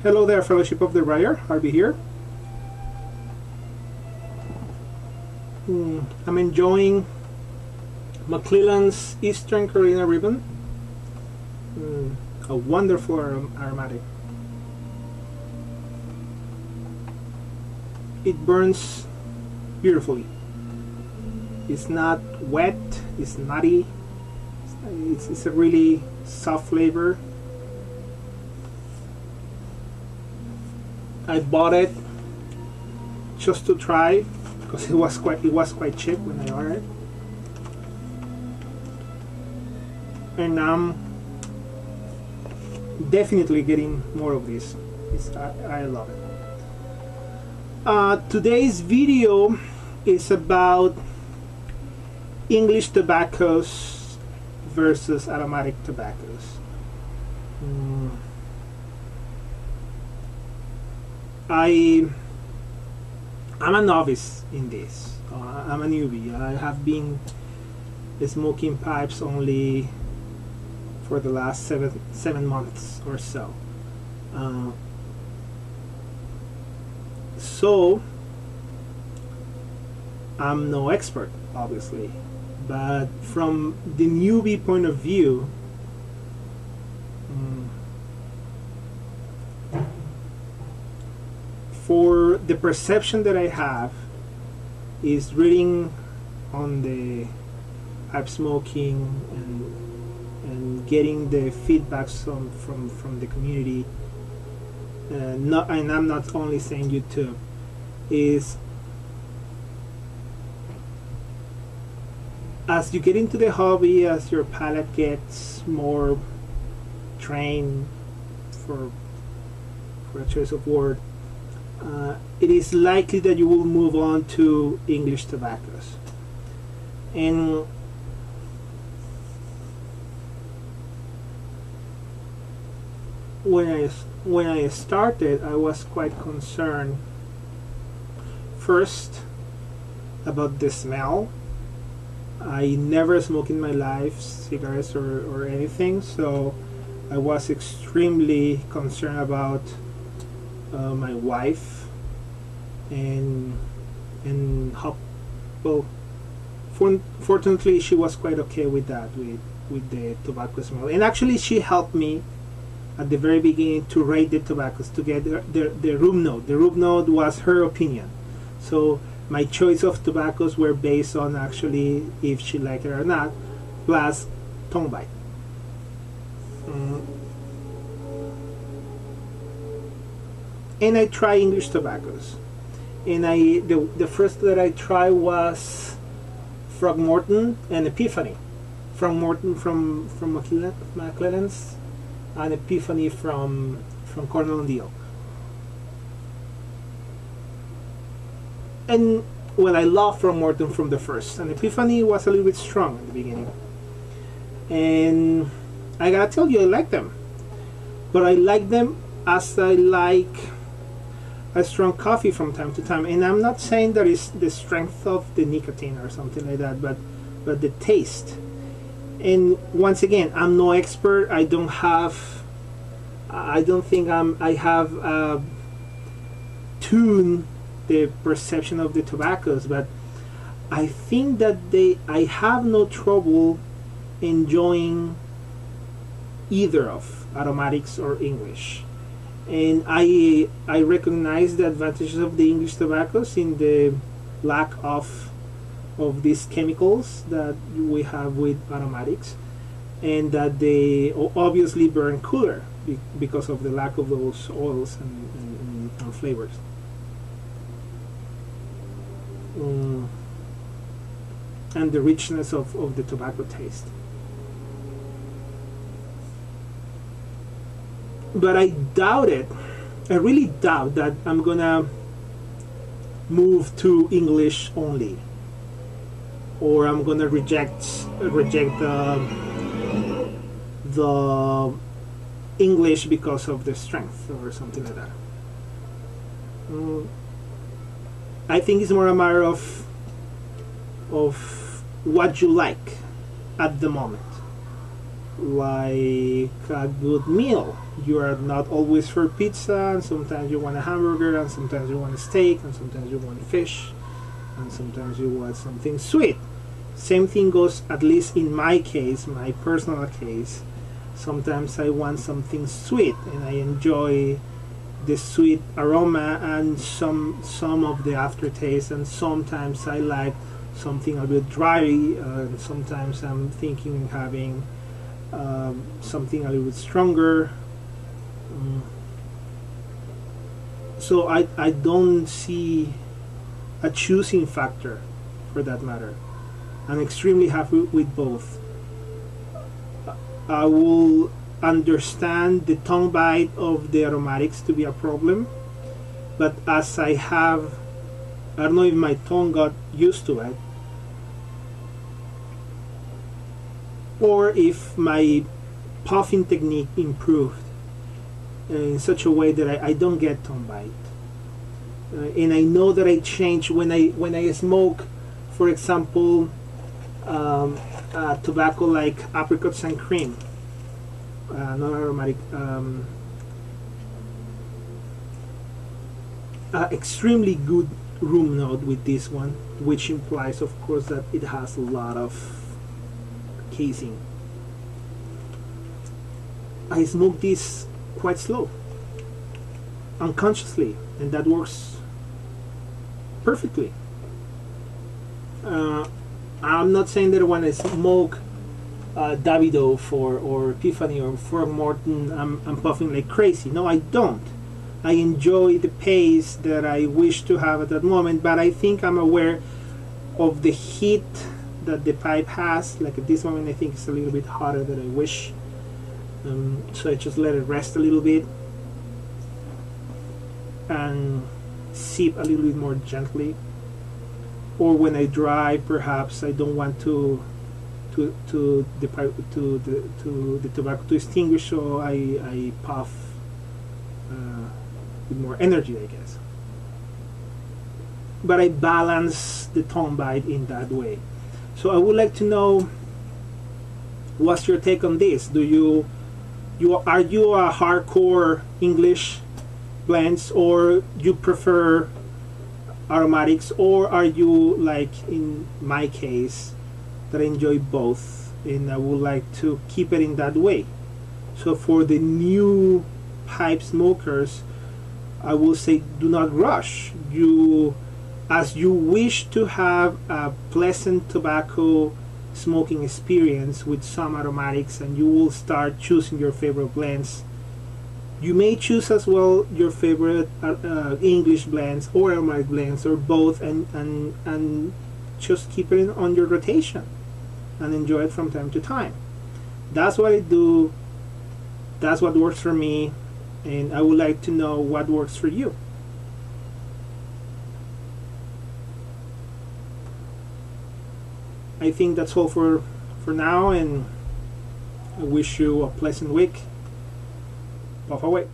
Hello there, Fellowship of the Briar. Harvey here. I'm enjoying McClelland's Eastern Carolina Ribbon. A wonderful aromatic. It burns beautifully. It's not wet, it's nutty. It's a really soft flavor. I bought it just to try because it was quite cheap when I ordered it, and I'm definitely getting more of this. I love it. Today's video is about English tobaccos versus aromatic tobaccos. I'm a novice in this. I'm a newbie. I have been smoking pipes only for the last seven months or so. So I'm no expert, obviously, but from the newbie point of view, for the perception that I have is reading on the pipe smoking and getting the feedbacks from the community, and I'm not only saying YouTube, is as you get into the hobby, as your palate gets more trained, for a choice of word, it is likely that you will move on to English tobaccos. And when I started, I was quite concerned first about the smell. I never smoked in my life cigarettes or anything, so I was extremely concerned about my wife and how, well, fortunately she was quite okay with that, with the tobacco smell. And actually she helped me at the very beginning to rate the tobaccos, to get the room note. The room note was her opinion, so my choice of tobaccos were based on actually if she liked it or not, plus tongue bite. And I try English tobaccos, and the first that I tried was Frogmorton and Epiphany. Frogmorton from McClelland's, and Epiphany from Cornell and Deal. And well, I love Frogmorton from the first, and Epiphany was a little bit strong at the beginning. And I gotta tell you, I like them, but I like them as I like a strong coffee from time to time. And I'm not saying that it's the strength of the nicotine or something like that, but the taste. And once again, I'm no expert. I don't think I have tuned the perception of the tobaccos, but I think that I have no trouble enjoying either of aromatics or English. And I recognize the advantages of the English tobaccos in the lack of these chemicals that we have with aromatics, and that they obviously burn cooler because of the lack of those oils and flavors. And the richness of the tobacco taste. But I doubt it. I really doubt that I'm gonna move to English only, or I'm gonna reject the English because of the strength or something like that. I think it's more a matter of what you like at the moment. like a good meal. You are not always for pizza, and sometimes you want a hamburger, and sometimes you want a steak, and sometimes you want fish, and sometimes you want something sweet. Same thing goes, at least in my case, my personal case. Sometimes I want something sweet, and I enjoy the sweet aroma and some of the aftertaste, and sometimes I like something a bit dry, and sometimes I'm thinking having something a little bit stronger. So I don't see a choosing factor for that matter. I'm extremely happy with both. I will understand the tongue bite of the aromatics to be a problem, but as I don't know if my tongue got used to it, or if my puffing technique improved in such a way that I don't get tongue bite. And I know that I change when I smoke, for example, tobacco like apricots and cream, non-aromatic, extremely good room note with this one, which implies, of course, that it has a lot of casing. I smoke this quite slow, unconsciously, and that works perfectly. I'm not saying that when I smoke Davidoff or Epiphany or Frog Morton, I'm puffing like crazy. No, I don't. I enjoy the pace that I wish to have at that moment, but I think I'm aware of the heat that the pipe has. Like at this moment, I think it's a little bit hotter than I wish. So I just let it rest a little bit and sip a little bit more gently. Or when I drive, perhaps I don't want the tobacco to extinguish, so I puff with more energy, I guess. But I balance the tongue bite in that way. So I would like to know, what's your take on this? Are you a hardcore English blends, or you prefer aromatics, or are you like in my case that I enjoy both and I would like to keep it in that way? So for the new pipe smokers, I will say, do not rush. As you wish to have a pleasant tobacco smoking experience with some aromatics, and you will start choosing your favorite blends. You may choose as well your favorite English blends or aromatic blends, or both, and just keep it on your rotation and enjoy it from time to time. That's what I do. That's what works for me, and I would like to know what works for you. I think that's all for now, and I wish you a pleasant week. Puff away.